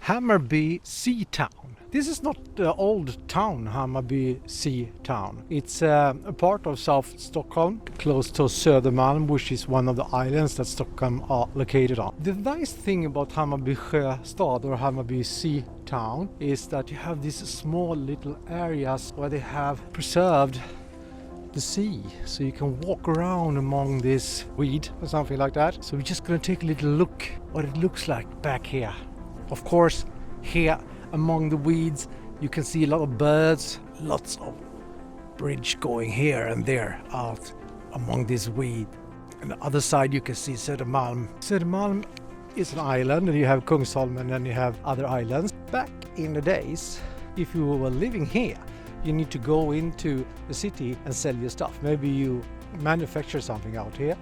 Hammarby Sea town. This is not the old town, Hammarby Sea town. It's a part of South Stockholm, close to Södermalm, which is one of the islands that Stockholm are located on. The nice thing about Hammarby Sjöstad or Hammarby Sea town is that you have these small little areas where they have preserved the sea, so you can walk around among this weed or something like that. So we're just going to take a little look what it looks like back here. Of course, here among the weeds you can see a lot of birds, lots of bridge going here and there out among this weed. On the other side you can see Södermalm. Södermalm is an island, and you have Kungsholmen and then you have other islands. Back in the days, if you were living here, you need to go into the city and sell your stuff. Maybe you manufacture something out here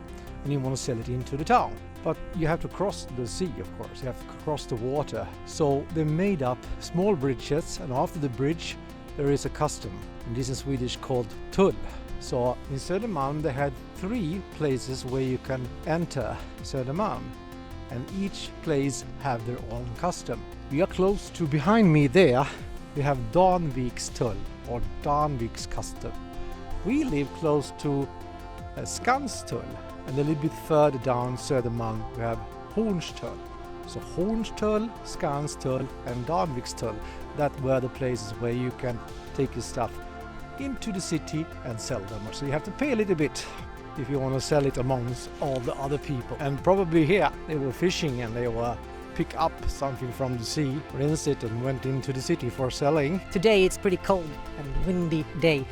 and you want to sell it into the town. But you have to cross the sea, of course. You have to cross the water. So they made up small bridges, and after the bridge there is a custom. And this in Swedish called tull. So in Södermalm they had 3 places where you can enter Södermalm, and each place have their own custom. We are close to, behind me there, we have Danvik's tull or Danvik's custom. We live close to Skans tull, and a little bit further down Södermalm we have Horns tull. So Horns tull, Skans tull and Danvik's tull, that were the places where you can take your stuff into the city and sell them. So you have to pay a little bit if you want to sell it amongst all the other people. And probably here they were fishing and they were pick up something from the sea, rinse it and went into the city for selling. Today it's pretty cold and windy day.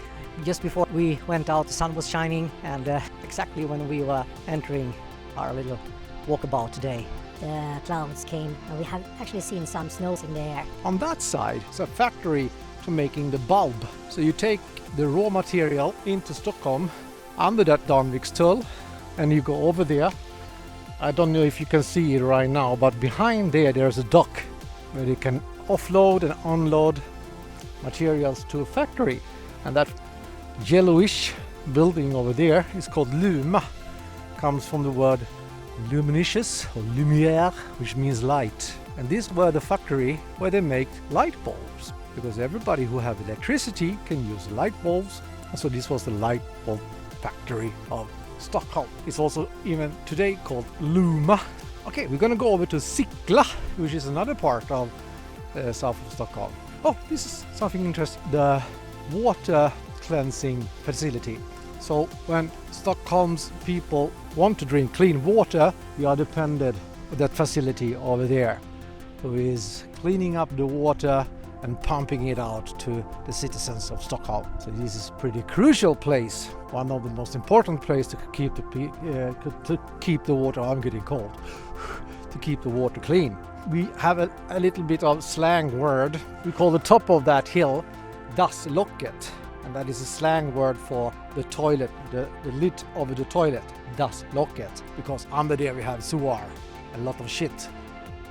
Just before we went out the sun was shining, and exactly when we were entering our little walkabout today, the clouds came and we have actually seen some snows in the air. On that side it's a factory to making the bulb. So you take the raw material into Stockholm under that Danvik's tull and you go over there. I don't know if you can see it right now, but behind there's a dock where you can offload and unload materials to a factory. And that yellowish building over there is called Luma. Comes from the word luminous or lumière, which means light. And this were the factory where they make light bulbs, because everybody who have electricity can use light bulbs. And so this was the light bulb factory of Stockholm. It's also even today called Luma. Okay, we're gonna go over to Sickla, which is another part of south of Stockholm. Oh, this is something interesting. The water cleansing facility. So when Stockholm's people want to drink clean water, we are dependent on that facility over there, who is cleaning up the water and pumping it out to the citizens of Stockholm. So this is a pretty crucial place, one of the most important places to keep the water. I'm getting cold. To keep the water clean. We have a little bit of slang word. We call the top of that hill Das Locket, and that is a slang word for the toilet, the lid of the toilet. Das Locket, because under there we have sewer, a lot of shit,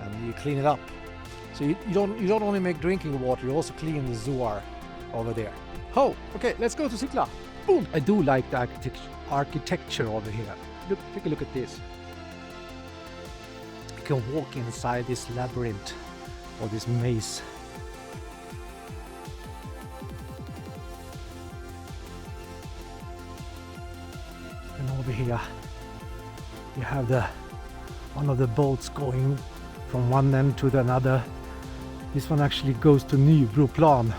and you clean it up. So you don't only make drinking water, you also clean the sewer over there. Oh, okay, let's go to Sickla. Boom! I do like the architecture over here. Look, take a look at this. You can walk inside this labyrinth or this maze. And over here you have one of the boats going from one end to the another. This one actually goes to Nybroplan,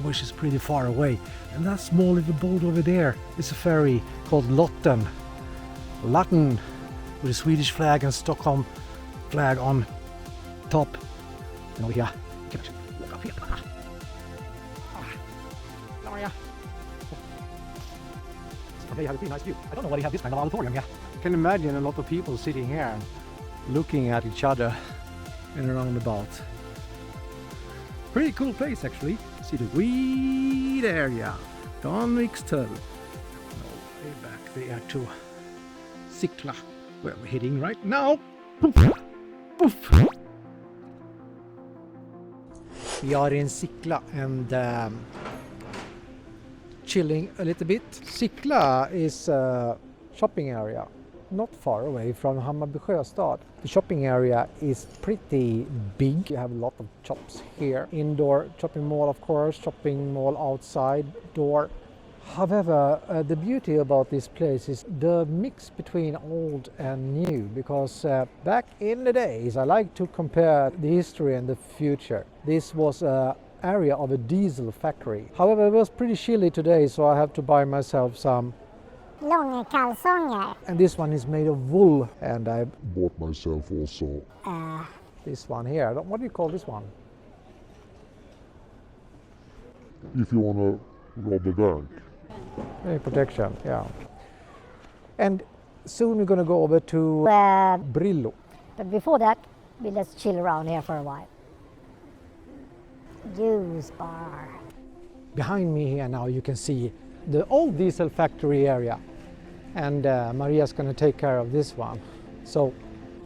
which is pretty far away. And that small little boat over there is a ferry called Lotten, with a Swedish flag and Stockholm flag on top. And over here, look up here. Gloria. They have a pretty nice view. I don't know why they have this kind of auditorium here. I can imagine a lot of people sitting here and looking at each other in a roundabout. Pretty cool place actually. See the weed area. Danvik's tull. Way back there to Sickla, where we're heading right now. Poof. Poof. We are in Sickla and chilling a little bit. Sickla is a shopping area. not far away from Hammarby Sjöstad. The shopping area is pretty big. You have a lot of shops here. Indoor shopping mall, of course, shopping mall outside door. However, the beauty about this place is the mix between old and new, because back in the days, I like to compare the history and the future. This was an area of a diesel factory. However, it was pretty chilly today, so I have to buy myself some. Långa kalsonger. And this one is made of wool, and I Bought myself also. this one here. What do you call this one? If you want to rob a bank. Protection, yeah. And soon we're going to go over to Brillo. But before that, let's chill around here for a while. Juice bar. Behind me here now you can see the old diesel factory area, and Maria's going to take care of this one. So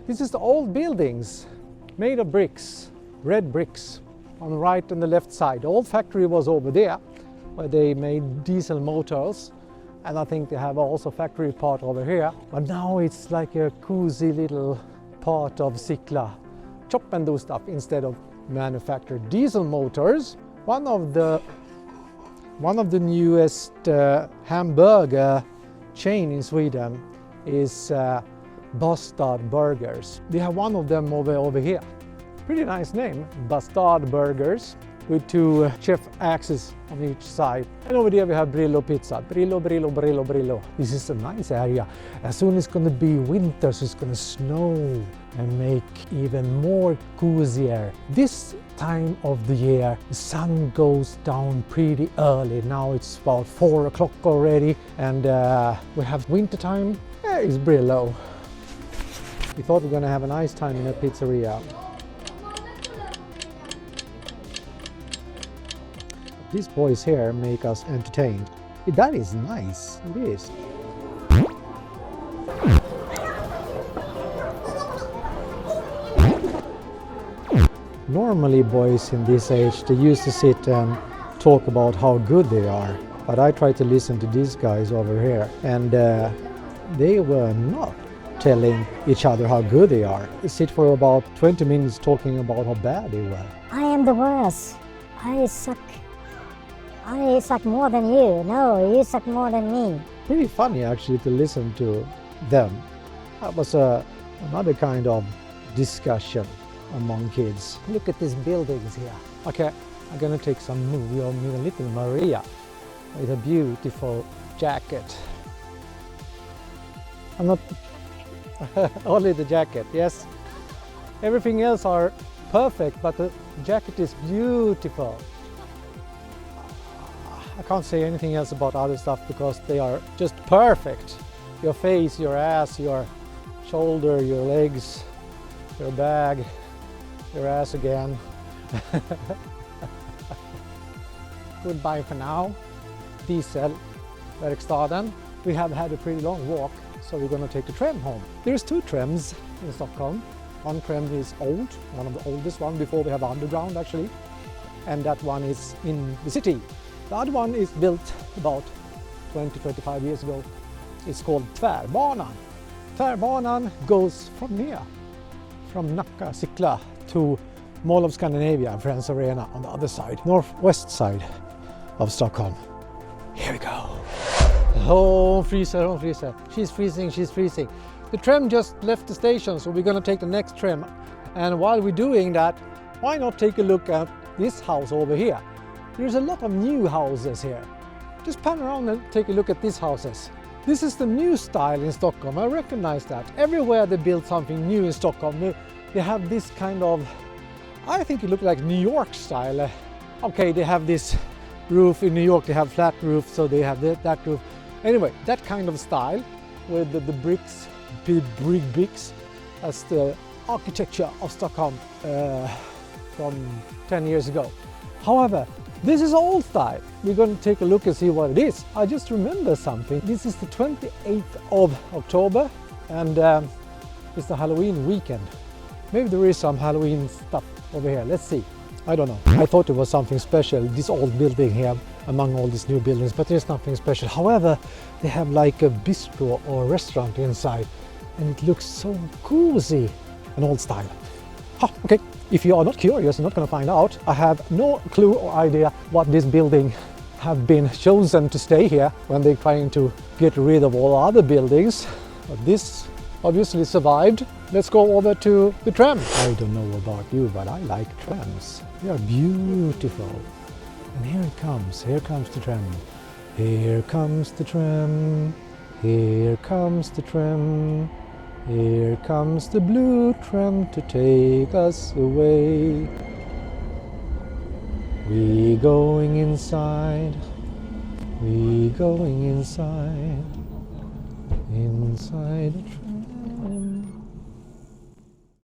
this is the old buildings made of bricks, red bricks, on the right and the left side. The old factory was over there where they made diesel motors, and I think they have also factory part over here, but now it's like a cozy little part of Sickla. Chop and do stuff instead of manufacture diesel motors. One of the newest hamburger chain in Sweden is Bastard Burgers. We have one of them over here. Pretty nice name, Bastard Burgers, with two chef axes on each side. And over there we have Brillo Pizza. Brillo, Brillo, Brillo, Brillo. This is a nice area. As soon as it's going to be winter, so it's going to snow and make even more cozier. This time of the year, the sun goes down pretty early. Now it's about 4 o'clock already, and we have winter time. There is Brillo. We thought we were going to have a nice time in a pizzeria. These boys here make us entertained. That is nice, it is. Normally boys in this age, they used to sit and talk about how good they are. But I try to listen to these guys over here, and they were not telling each other how good they are. They sit for about 20 minutes talking about how bad they were. I am the worst. I suck more than you. No, you suck more than me. Pretty funny actually to listen to them. That was another kind of discussion among kids. Look at these buildings here. Okay, I'm gonna take some movie of me and little Maria with a beautiful jacket. I'm not only the jacket, yes. Everything else are perfect, but the jacket is beautiful. I can't say anything else about other stuff because they are just perfect. Your face, your ass, your shoulder, your legs, your bag, your ass again. Goodbye for now. Dieselverkstaden. We have had a pretty long walk, so we're going to take the tram home. There's 2 trams in Stockholm. One tram is old, one of the oldest one before we have underground actually, and that one is in the city. The other one is built about 20-25 years ago. It's called Tvärbanan. Tvärbanan goes from here, from Nacka, Sickla to Mall of Scandinavia, Friends Arena on the other side, northwest side of Stockholm. Here we go. Oh, freezer, oh, freezer. She's freezing, she's freezing. The tram just left the station, so we're going to take the next tram. And while we're doing that, why not take a look at this house over here? There's a lot of new houses here. Just pan around and take a look at these houses. This is the new style in Stockholm. I recognize that. Everywhere they build something new in Stockholm, they have this kind of, I think it looks like New York style. Okay, they have this roof in New York, they have flat roof, so they have that roof. Anyway, that kind of style with the bricks, big bricks, as the architecture of Stockholm from 10 years ago. However, this is old style. We're going to take a look and see what it is. I just remember something. This is the 28th of October, and it's the Halloween weekend. Maybe there is some Halloween stuff over here. Let's see. I don't know. I thought it was something special, this old building here among all these new buildings, but there's nothing special. However, they have like a bistro or restaurant inside. and it looks so cozy and old style. Okay, if you are not curious, you're not going to find out. I have no clue or idea what this building have been chosen to stay here when they're trying to get rid of all other buildings. But this obviously survived. Let's go over to the tram. I don't know about you, but I like trams. They are beautiful. And here comes the tram. Here comes the tram. Here comes the tram. Here comes the blue tram to take us away. We going inside. We going inside. Inside the tram.